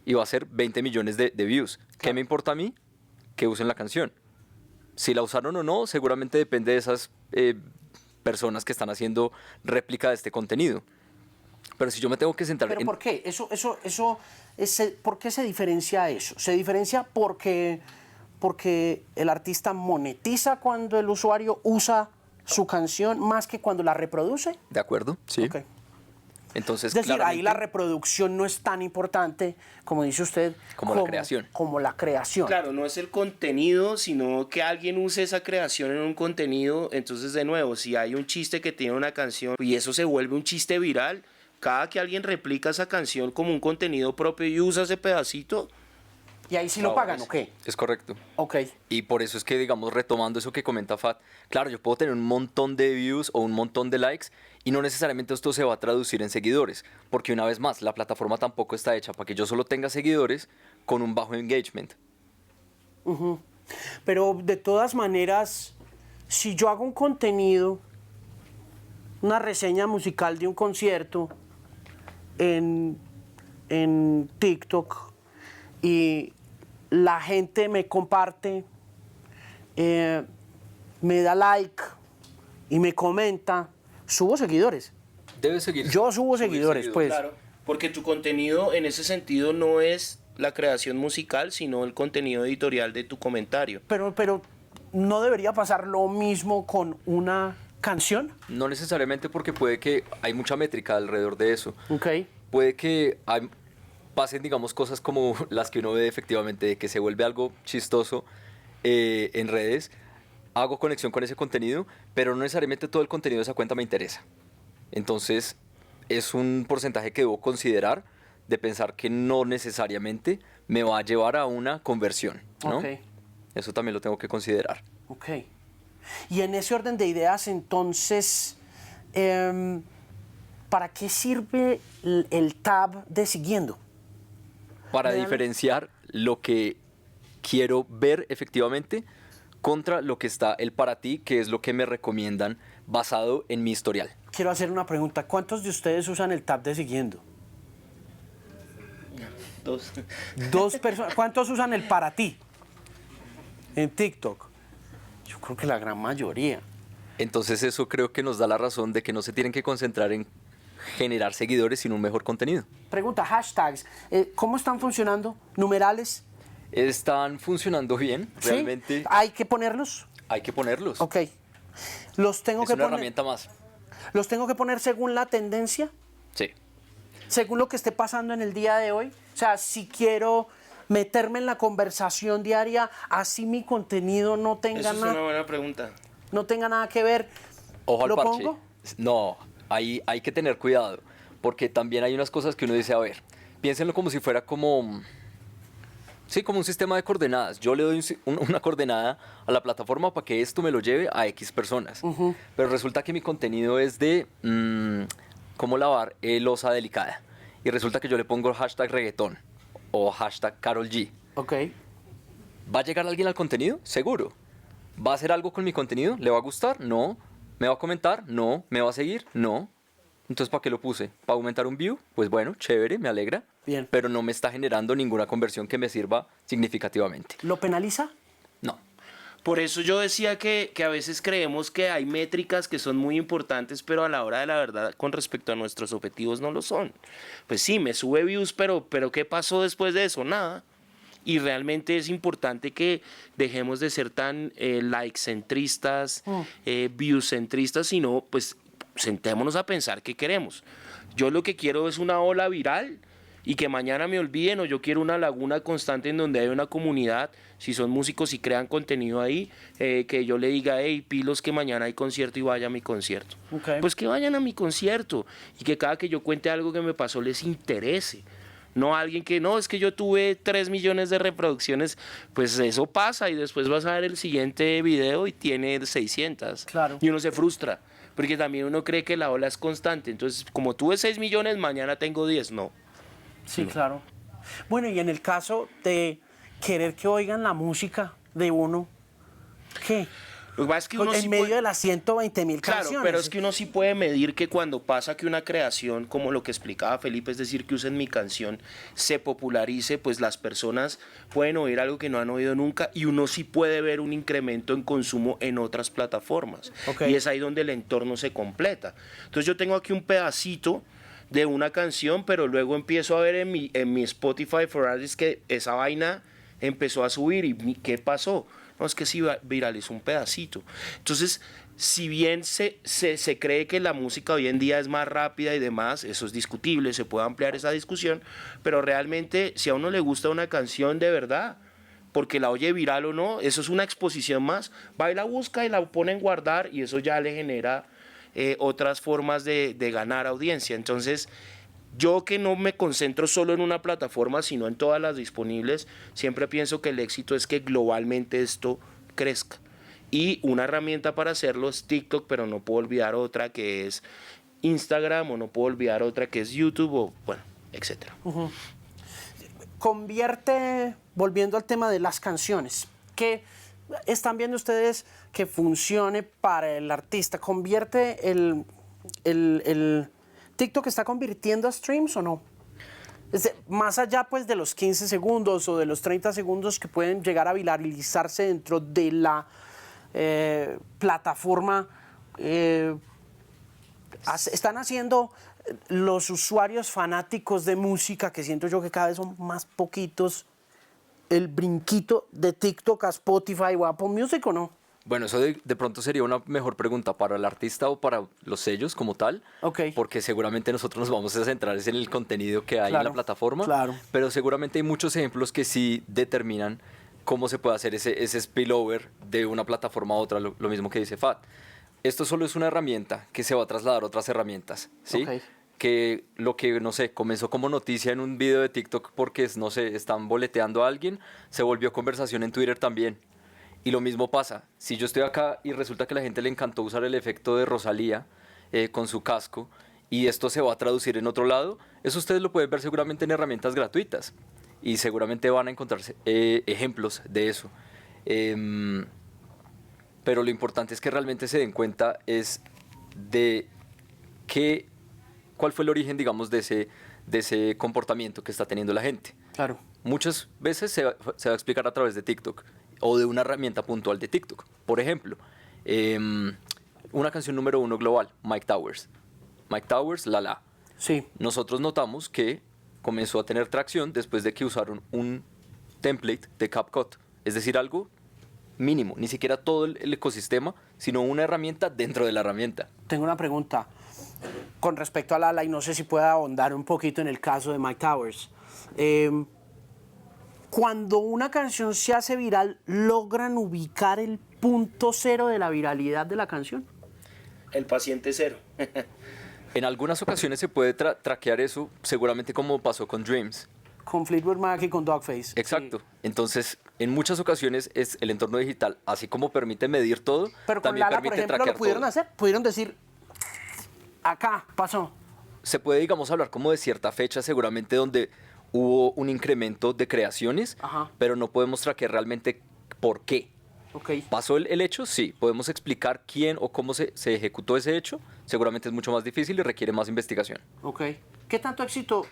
y va a ser 20 millones de views. Claro. ¿Qué me importa a mí? Que usen la canción. Si la usaron o no, seguramente depende de esas personas que están haciendo réplica de este contenido. Pero si yo me tengo que centrar ¿Pero por qué? ¿Por qué se diferencia eso? ¿Se diferencia porque el artista monetiza cuando el usuario usa su canción más que cuando la reproduce? De acuerdo, sí. Okay. Entonces, es decir, ahí la reproducción no es tan importante, como dice usted, como la creación. Como la creación. Claro, no es el contenido, sino que alguien use esa creación en un contenido. Entonces, de nuevo, si hay un chiste que tiene una canción y eso se vuelve un chiste viral, cada que alguien replica esa canción como un contenido propio y usa ese pedacito, Y ahí sí La lo pagan, voz. ¿o qué? Es correcto. Ok. Y por eso es que, digamos, retomando eso que comenta Fat, claro, yo puedo tener un montón de views o un montón de likes y no necesariamente esto se va a traducir en seguidores, porque una vez más, la plataforma tampoco está hecha para que yo solo tenga seguidores con un bajo engagement. Pero de todas maneras, si yo hago un contenido, una reseña musical de un concierto en TikTok y la gente me comparte, me da like y me comenta, subo seguidores. Debe seguir. Yo subo seguidores, pues. Claro, porque tu contenido en ese sentido no es la creación musical, sino el contenido editorial de tu comentario. Pero no debería pasar lo mismo con una canción. No necesariamente, porque puede que hay mucha métrica alrededor de eso. Ok. Puede que pasen, digamos, cosas como las que uno ve efectivamente, de que se vuelve algo chistoso en redes. Hago conexión con ese contenido, pero no necesariamente todo el contenido de esa cuenta me interesa. Entonces, es un porcentaje que debo considerar, de pensar que no necesariamente me va a llevar a una conversión, ¿no? Ok. Eso también lo tengo que considerar. Ok. Y en ese orden de ideas, entonces, ¿para qué sirve el tab de siguiendo? Para Vean. diferenciar lo que quiero ver efectivamente contra lo que está el para ti, que es lo que me recomiendan basado en mi historial. Quiero hacer una pregunta. ¿Cuántos de ustedes usan el tab de siguiendo? 2. 2 personas. ¿Cuántos usan el para ti en TikTok? Yo creo que la gran mayoría. Entonces eso creo que nos da la razón de que no se tienen que concentrar en generar seguidores, sino un mejor contenido. Pregunta, hashtags. ¿Cómo están funcionando? ¿Numerales? Están funcionando bien, ¿Sí? realmente ¿Hay que ponerlos? hay que ponerlos. Ok. ¿Los tengo Es que una poner? herramienta más. ¿Los tengo que poner según la tendencia? Sí. Según lo que esté pasando en el día de hoy. O sea, si quiero meterme en la conversación diaria, así mi contenido no tenga Esa es una nada, buena pregunta. no tenga nada que ver. Ojo al ¿Lo parche. pongo? No, hay que tener cuidado, porque también hay unas cosas que uno dice, a ver, piénsenlo como si fuera como... Sí, como un sistema de coordenadas. Yo le doy una coordenada a la plataforma para que esto me lo lleve a X personas. Pero resulta que mi contenido es de cómo lavar loza delicada. Y resulta que yo le pongo hashtag reggaetón o hashtag Karol G. Ok. ¿Va a llegar alguien al contenido? Seguro. ¿Va a hacer algo con mi contenido? ¿Le va a gustar? No. ¿Me va a comentar? No. ¿Me va a seguir? No. Entonces, ¿para qué lo puse? ¿Para aumentar un view? Pues bueno, chévere, me alegra. Bien. Pero no me está generando ninguna conversión que me sirva significativamente. ¿Lo penaliza? No. Por eso yo decía que a veces creemos que hay métricas que son muy importantes, pero a la hora de la verdad, con respecto a nuestros objetivos, no lo son. Pues sí, me sube views, pero ¿qué pasó después de eso? Nada. Y realmente es importante que dejemos de ser tan like-centristas, view-centristas, sino pues sentémonos a pensar qué queremos. Yo lo que quiero es una ola viral y que mañana me olviden, o yo quiero una laguna constante en donde hay una comunidad, si son músicos y crean contenido ahí, que yo le diga, hey, pilos, que mañana hay concierto y vaya a mi concierto. Ok. Pues que vayan a mi concierto y que cada que yo cuente algo que me pasó les interese. No alguien que, no, es que yo tuve 3 millones de reproducciones, pues eso pasa y después vas a ver el siguiente video y tiene 600. Claro. Y uno se frustra, porque también uno cree que la ola es constante. Entonces, como tuve 6 millones, mañana tengo 10, no. Sí, claro. Bueno, y en el caso de querer que oigan la música de uno, ¿qué? Lo que pasa es que uno En sí medio puede- de las 120.000 Claro, canciones. pero es que uno sí puede medir que cuando pasa que una creación, como lo que explicaba Felipe, es decir, que usen mi canción, se popularice, pues las personas pueden oír algo que no han oído nunca y uno sí puede ver un incremento en consumo en otras plataformas. Ok. Y es ahí donde el entorno se completa. Entonces yo tengo aquí un pedacito de una canción, pero luego empiezo a ver en mi Spotify for Artists que esa vaina empezó a subir y ¿qué pasó? No, es que sí viralizó un pedacito. Entonces, si bien se cree que la música hoy en día es más rápida y demás, eso es discutible, se puede ampliar esa discusión, pero realmente si a uno le gusta una canción de verdad, porque la oye viral o no, eso es una exposición más, va y la busca y la pone en guardar y eso ya le genera otras formas de ganar audiencia. Entonces, Yo que no me concentro solo en una plataforma, sino en todas las disponibles, siempre pienso que el éxito es que globalmente esto crezca. Y una herramienta para hacerlo es TikTok, pero no puedo olvidar otra que es Instagram, o no puedo olvidar otra que es YouTube, o bueno, etcétera. Volviendo al tema de las canciones, ¿qué están viendo ustedes que funcione para el artista? ¿Convierte el TikTok está convirtiendo a streams o no? Más allá pues de los 15 segundos o de los 30 segundos que pueden llegar a viralizarse dentro de la plataforma, están haciendo los usuarios fanáticos de música, que siento yo que cada vez son más poquitos, el brinquito de TikTok a Spotify o Apple Music, ¿o no? Bueno, eso de pronto sería una mejor pregunta para el artista o para los sellos como tal, porque seguramente nosotros nos vamos a centrar en el contenido que hay en la plataforma, pero seguramente hay muchos ejemplos que sí determinan cómo se puede hacer ese spillover de una plataforma a otra, lo mismo que dice Fat. Esto solo es una herramienta que se va a trasladar a otras herramientas, ¿sí? Que lo que, no sé, comenzó como noticia en un video de TikTok porque, no sé, están boleteando a alguien, se volvió conversación en Twitter también. Y lo mismo pasa, si yo estoy acá y resulta que a la gente le encantó usar el efecto de Rosalía con su casco y esto se va a traducir en otro lado, eso ustedes lo pueden ver seguramente en herramientas gratuitas y seguramente van a encontrarse ejemplos de eso. Pero lo importante es que realmente se den cuenta es de cuál fue el origen, digamos, de ese comportamiento que está teniendo la gente. Claro. Muchas veces se va a explicar a través de TikTok o de una herramienta puntual de TikTok. Por ejemplo, una canción número 1 global, Mike Towers. Mike Towers, La La. Sí. Nosotros notamos que comenzó a tener tracción después de que usaron un template de CapCut. Es decir, algo mínimo, ni siquiera todo el ecosistema, sino una herramienta dentro de la herramienta. Tengo una pregunta con respecto a La La, y no sé si pueda ahondar un poquito en el caso de Mike Towers. Cuando una canción se hace viral, ¿logran ubicar el punto cero de la viralidad de la canción? El paciente cero. En algunas ocasiones se puede traquear eso, seguramente como pasó con Dreams. Con Fleetwood Mac y con Dogface. Exacto. Sí. Entonces, en muchas ocasiones es el entorno digital, así como permite medir todo, pero con también Lala, permite por ejemplo, traquear lo pudieron todo. hacer, pudieron decir, acá pasó. Se puede, digamos, hablar como de cierta fecha, seguramente donde hubo un incremento de creaciones, pero no podemos traquear realmente por qué. ¿Pasó el hecho? Sí. ¿Podemos explicar quién o cómo se ejecutó ese hecho? Seguramente es mucho más difícil y requiere más investigación. ¿Qué tanto éxito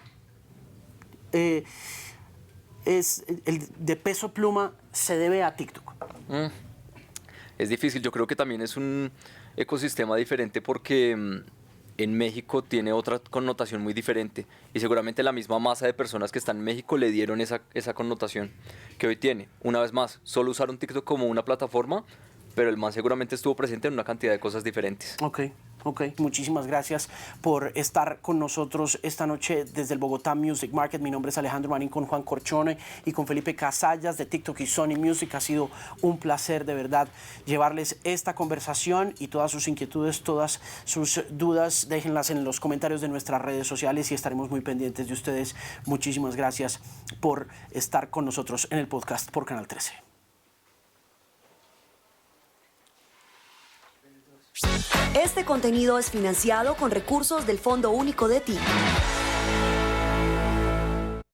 es el de Peso Pluma se debe a TikTok? Es difícil. Yo creo que también es un ecosistema diferente porque en México tiene otra connotación muy diferente y seguramente la misma masa de personas que están en México le dieron esa connotación que hoy tiene. Una vez más, solo usaron TikTok como una plataforma, pero el man seguramente estuvo presente en una cantidad de cosas diferentes. Muchísimas gracias por estar con nosotros esta noche desde el Bogotá Music Market. Mi nombre es Alejandro Marín, con Juan Corchone y con Felipe Casallas de TikTok y Sony Music. Ha sido un placer, de verdad, llevarles esta conversación, y todas sus inquietudes, todas sus dudas, déjenlas en los comentarios de nuestras redes sociales y estaremos muy pendientes de ustedes. Muchísimas gracias por estar con nosotros en el podcast por Canal 13. Este contenido es financiado con recursos del Fondo Único de TIC.